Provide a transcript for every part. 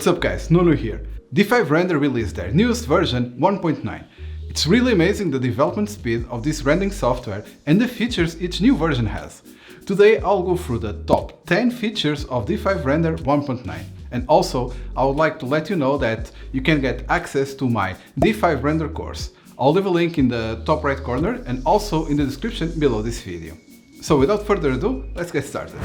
What's up guys, Nuno here. D5 Render released their newest version 1.9. It's really amazing the development speed of this rendering software and the features each new version has. Today I'll go through the top 10 features of D5 Render 1.9. And also I would like to let you know that you can get access to my D5 Render course. I'll leave a link in the top right corner and also in the description below this video. So without further ado, let's get started.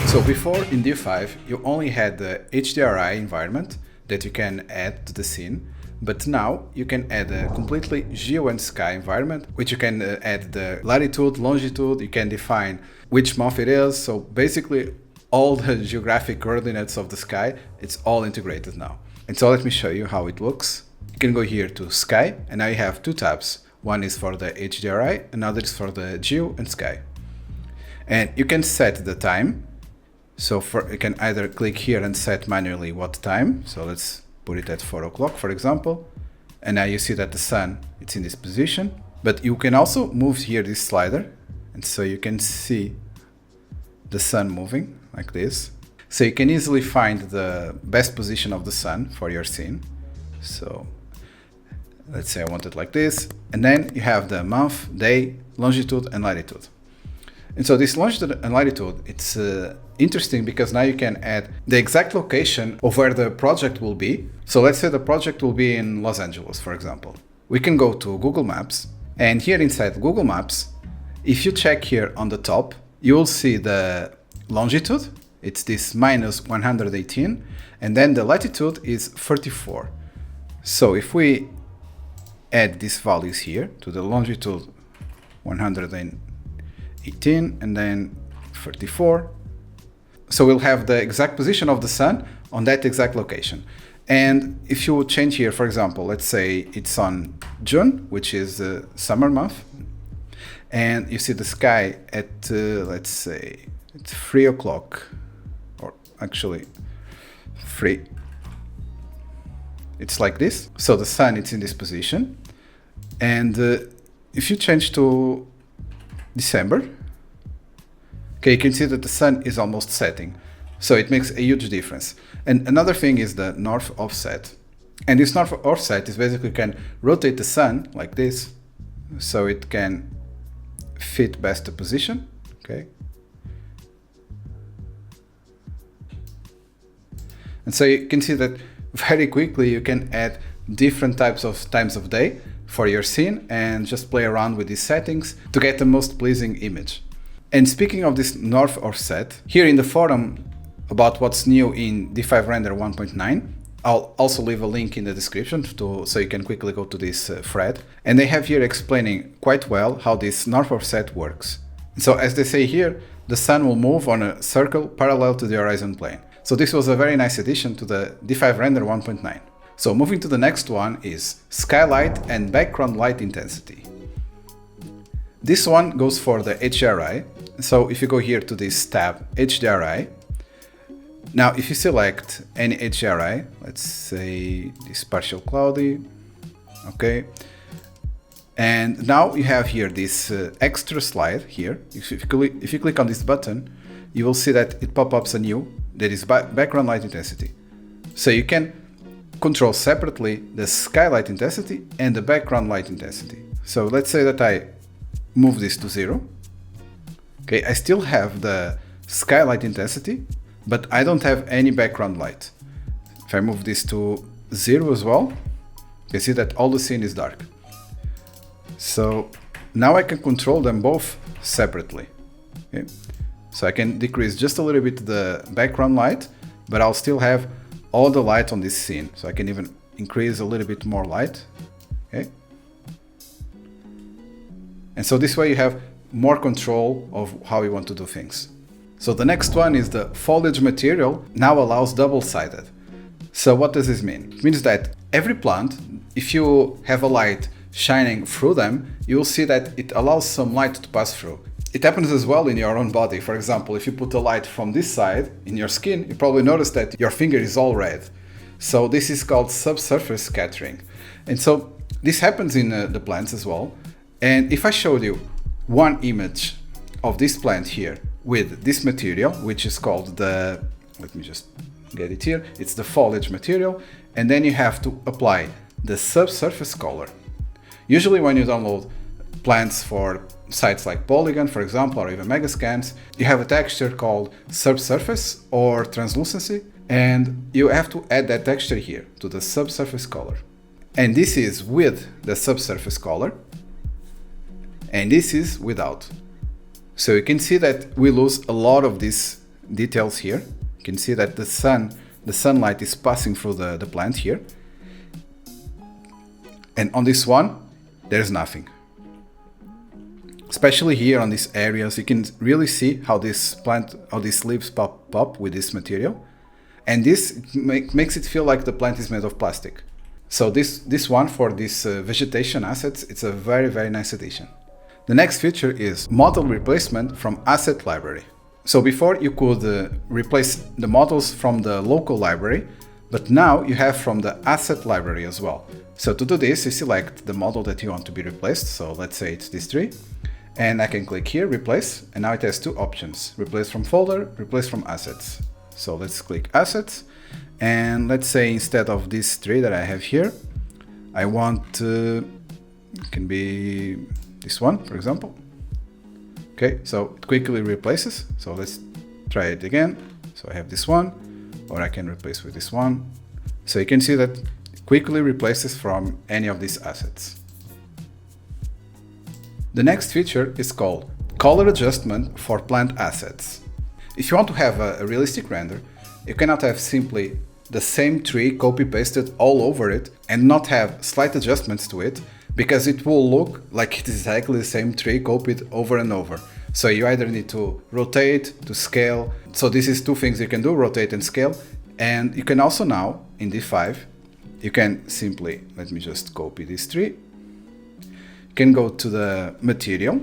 So before in D5 you only had the HDRI environment that you can add to the scene, but now you can add a completely Geo and Sky environment, which you can add the latitude, longitude, you can define which month it is, so basically all the geographic coordinates of the sky, it's all integrated now. And so let me show you how it looks. You can go here to Sky, and now you have two tabs. One is for the HDRI, another is for the Geo and Sky. And you can set the time. So you can either click here and set manually what time. So let's put it at 4 o'clock, for example. And now you see that the sun, it's in this position. But you can also move here this slider. And so you can see the sun moving like this. So you can easily find the best position of the sun for your scene. So let's say I want it like this. And then you have the month, day, longitude and latitude. And so this longitude and latitude, it's interesting because now you can add the exact location of where the project will be. So let's say the project will be in Los Angeles, for example. We can go to Google Maps, and here inside Google Maps, if you check here on the top, you will see the longitude. It's this minus 118, and then the latitude is 34. So if we add these values here to the longitude 118 and then 34, so we'll have the exact position of the sun on that exact location. And if you change here, for example, let's say it's on June, which is the summer month, and you see the sky at let's say it's 3 o'clock, or actually 3, it's like this. So the sun, it's in this position. And if you change to December, okay, you can see that the sun is almost setting. So it makes a huge difference. And another thing is the north offset. And this north offset is basically you can rotate the sun like this, so it can fit best the position, okay? And so you can see that very quickly you can add different types of times of day for your scene and just play around with these settings to get the most pleasing image. And speaking of this north offset, here in the forum about what's new in D5 Render 1.9, I'll also leave a link in the description so you can quickly go to this thread. And they have here explaining quite well how this north offset works. So as they say here, the sun will move on a circle parallel to the horizon plane. So this was a very nice addition to the D5 Render 1.9. So moving to the next one is skylight and background light intensity. This one goes for the HDRI. So if you go here to this tab, HDRI, now if you select any HDRI, let's say this partial cloudy, okay, and now you have here this extra slide here. If you click on this button, you will see that it pops a new, that is background light intensity. So you can control separately the skylight intensity and the background light intensity. So let's say that I move this to 0. Okay, I still have the skylight intensity, but I don't have any background light. If I move this to 0 as well, you see that all the scene is dark. So now I can control them both separately. Okay? So I can decrease just a little bit the background light, but I'll still have all the light on this scene. So I can even increase a little bit more light. Okay? And so this way you have more control of how you want to do things. So the next one is the foliage material now allows double-sided. So what does this mean? It means that every plant, if you have a light shining through them, you will see that it allows some light to pass through. It happens as well in your own body. For example, if you put a light from this side in your skin, you probably notice that your finger is all red. So this is called subsurface scattering. And so this happens in the plants as well. And if I showed you one image of this plant here with this material, which is called the, let me just get it here, it's the foliage material, and then you have to apply the subsurface color. Usually when you download plants for sites like Polygon, for example, or even Megascans, you have a texture called subsurface or translucency, and you have to add that texture here to the subsurface color. And this is with the subsurface color, and this is without. So you can see that we lose a lot of these details here. You can see that the sunlight is passing through the plant here. And on this one, there's nothing. Especially here on these areas, you can really see how this plant, how these leaves pop up with this material. And this makes it feel like the plant is made of plastic. So this one for this vegetation assets, it's a very, very nice addition. The next feature is model replacement from asset library. So before you could replace the models from the local library, but now you have from the asset library as well. So to do this, you select the model that you want to be replaced. So let's say it's this tree. And I can click here, replace, and now it has two options, replace from folder, replace from assets. So let's click assets, and let's say instead of this tree that I have here, I want, it can be this one, for example. Okay, so it quickly replaces. So let's try it again. So I have this one, or I can replace with this one. So you can see that it quickly replaces from any of these assets. The next feature is called color adjustment for plant assets. If you want to have a realistic render, you cannot have simply the same tree copy-pasted all over it and not have slight adjustments to it, because it will look like it is exactly the same tree copied over and over. So you either need to rotate, to scale. So this is two things you can do, rotate and scale. And you can also now, in D5, you can simply, let me just copy this tree. You can go to the material,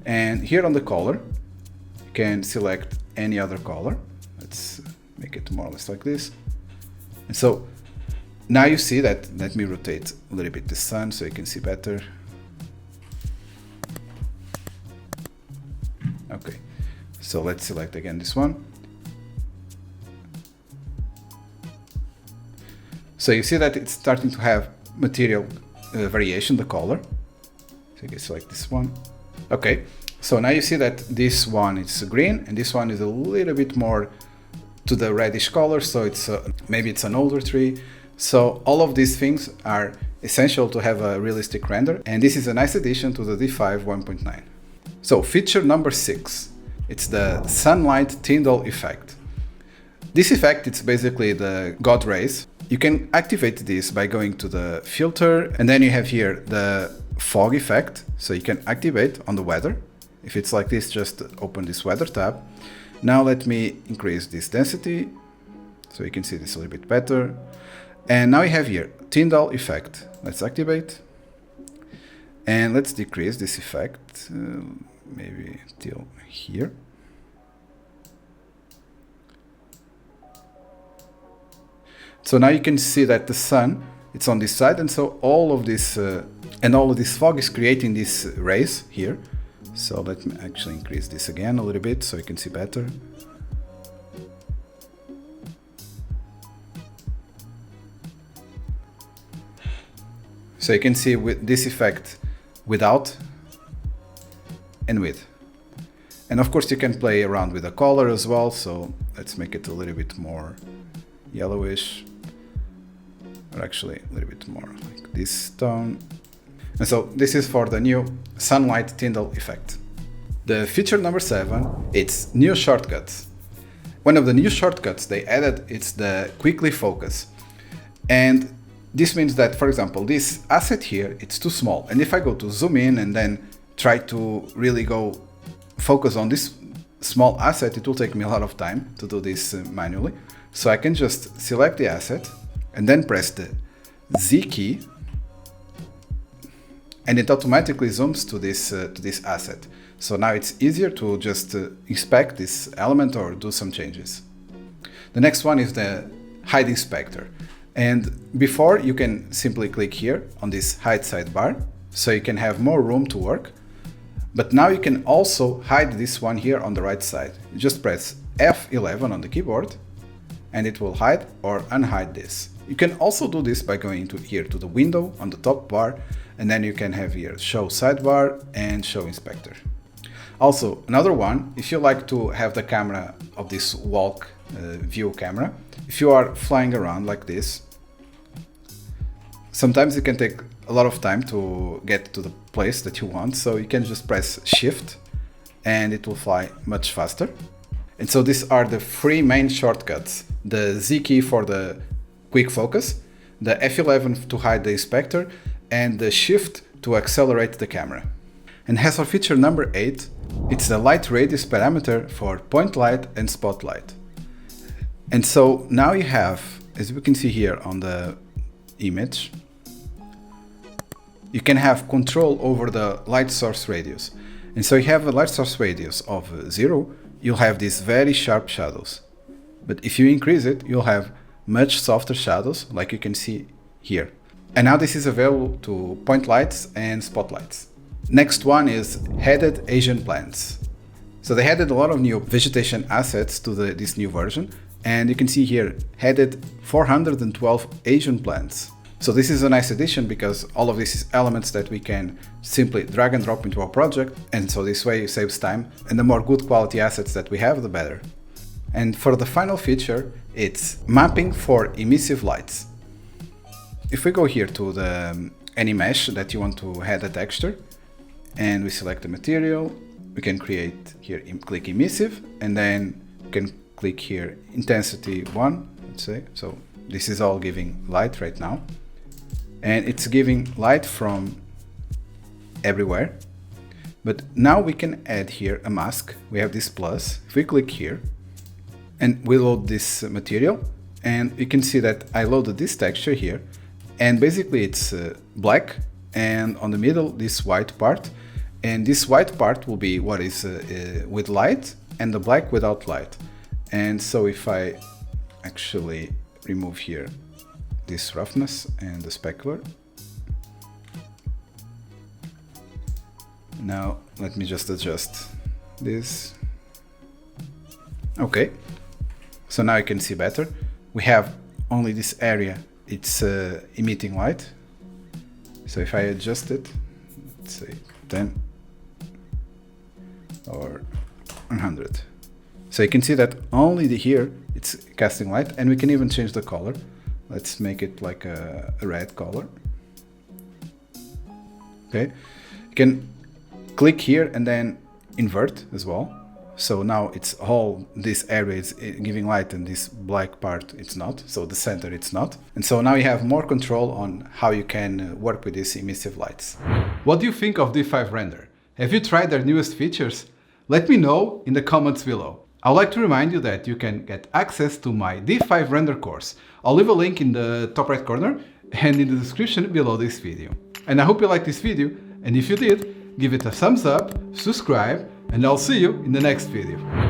and here on the color, you can select any other color. Let's make it more or less like this. And so now you see that, let me rotate a little bit the sun so you can see better. Okay, so let's select again this one. So you see that it's starting to have material variation, the color. So you can select this one. Okay, so now you see that this one is green and this one is a little bit more to the reddish color, so it's maybe it's an older tree. So all of these things are essential to have a realistic render, and this is a nice addition to the D5 1.9. So feature number 6, it's the sunlight Tindal effect. This effect, it's basically the God rays. You can activate this by going to the filter, and then you have here the fog effect. So you can activate on the weather. If it's like this, just open this weather tab. Now let me increase this density so you can see this a little bit better. And now you have here Tindal effect. Let's activate. And let's decrease this effect, maybe till here. So now you can see that the sun, it's on this side, and so all of this fog is creating these rays here. So let me actually increase this again a little bit so you can see better. So you can see with this effect without and with. And of course you can play around with the color as well, so let's make it a little bit more yellowish. Or actually a little bit more like this tone. And so this is for the new sunlight Tindal effect. The feature number 7, it's new shortcuts. One of the new shortcuts they added, it's the quickly focus. And this means that, for example, this asset here, it's too small. And if I go to zoom in and then try to really go focus on this small asset, it will take me a lot of time to do this manually. So I can just select the asset and then press the Z key, and it automatically zooms to this asset. So now it's easier to just inspect this element or do some changes. The next one is the hide inspector. And before, you can simply click here on this hide sidebar, so you can have more room to work. But now you can also hide this one here on the right side. You just press F11 on the keyboard and it will hide or unhide this. You can also do this by going here to the window on the top bar, and then you can have here show sidebar and show inspector. Also, another one, if you like to have the camera of this walk view camera, if you are flying around like this, sometimes it can take a lot of time to get to the place that you want, so you can just press shift and it will fly much faster. And so these are the three main shortcuts: the Z key for the quick focus, the F11 to hide the inspector, and the shift to accelerate the camera. And as for feature number 8, it's the light radius parameter for point light and spotlight. And so now you have, as we can see here on the image, you can have control over the light source radius. And so you have a light source radius of 0, you'll have these very sharp shadows. But if you increase it, you'll have much softer shadows, like you can see here. And now this is available to point lights and spotlights. Next one is headed Asian plants. So they added a lot of new vegetation assets to this new version, and you can see here headed 412 Asian plants. So this is a nice addition because all of these is elements that we can simply drag and drop into our project, and so this way it saves time, and the more good quality assets that we have, the better. And for the final feature, it's mapping for emissive lights. If we go here to the any mesh that you want to add a texture, and we select the material, we can create here, click emissive, and then we can click here intensity 1, let's say. So this is all giving light right now, and it's giving light from everywhere. But now we can add here a mask. We have this plus. If we click here and we load this material, and you can see that I loaded this texture here, and basically it's black, and on the middle this white part, and this white part will be what is with light, and the black without light. And so if I actually remove here this roughness and the specular, now let me just adjust this. Okay, so now you can see better. We have only this area, it's emitting light. So if I adjust it, let's say 10 or 100, so you can see that only here it's casting light, and we can even change the color. Let's make it like a red color. Okay, you can click here and then invert as well. So now it's all this area is giving light, and this black part it's not, so the center it's not. And so now you have more control on how you can work with these emissive lights. What do you think of D5 Render? Have you tried their newest features? Let me know in the comments below. I'd like to remind you that you can get access to my D5 Render course. I'll leave a link in the top right corner and in the description below this video. And I hope you liked this video, and if you did, give it a thumbs up, subscribe, and I'll see you in the next video.